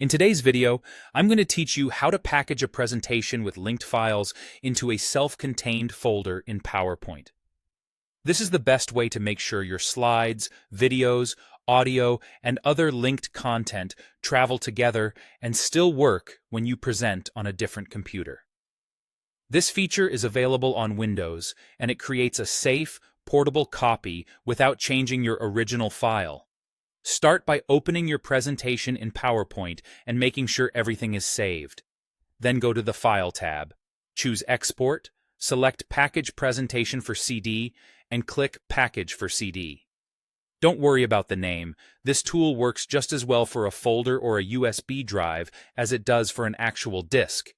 In today's video, I'm going to teach you how to package a presentation with linked files into a self-contained folder in PowerPoint. This is the best way to make sure your slides, videos, audio, and other linked content travel together and still work when you present on a different computer. This feature is available on Windows, and it creates a safe, portable copy without changing your original file. Start by opening your presentation in PowerPoint and making sure everything is saved. Then go to the File tab. Choose Export, select Package Presentation for CD, and click Package for CD. Don't worry about the name. This tool works just as well for a folder or a USB drive as it does for an actual disk.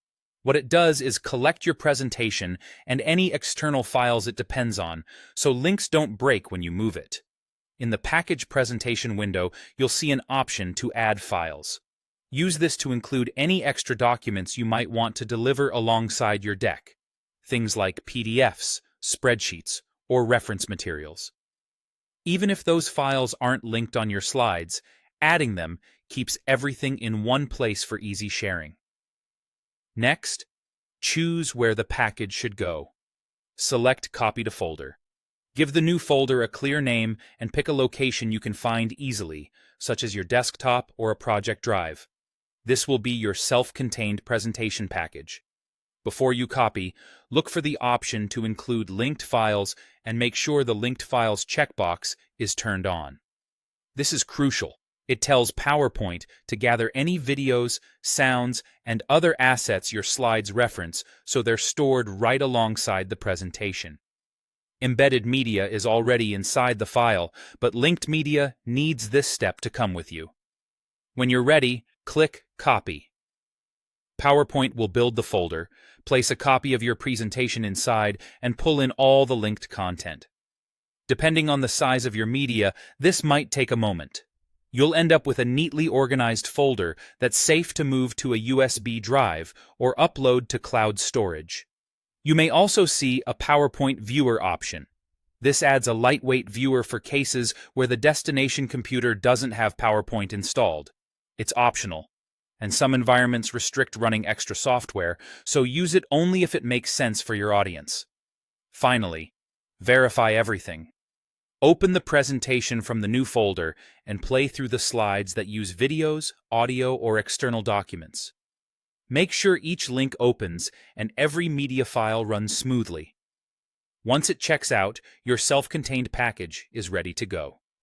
What it does is collect your presentation and any external files it depends on, so links don't break when you move it. In the Package Presentation window, you'll see an option to add files. Use this to include any extra documents you might want to deliver alongside your deck, things like PDFs, spreadsheets, or reference materials. Even if those files aren't linked on your slides, adding them keeps everything in one place for easy sharing. Next, choose where the package should go. Select Copy to Folder. Give the new folder a clear name and pick a location you can find easily, such as your desktop or a project drive. This will be your self-contained presentation package. Before you copy, look for the option to include linked files and make sure the linked files checkbox is turned on. This is crucial. It tells PowerPoint to gather any videos, sounds, and other assets your slides reference so they're stored right alongside the presentation. Embedded media is already inside the file, but linked media needs this step to come with you. When you're ready, click Copy. PowerPoint will build the folder, place a copy of your presentation inside, and pull in all the linked content. Depending on the size of your media, this might take a moment. You'll end up with a neatly organized folder that's safe to move to a USB drive or upload to cloud storage. You may also see a PowerPoint Viewer option. This adds a lightweight viewer for cases where the destination computer doesn't have PowerPoint installed. It's optional, and some environments restrict running extra software, so use it only if it makes sense for your audience. Finally, verify everything. Open the presentation from the new folder and play through the slides that use videos, audio, or external documents. Make sure each link opens and every media file runs smoothly. Once it checks out, your self-contained package is ready to go.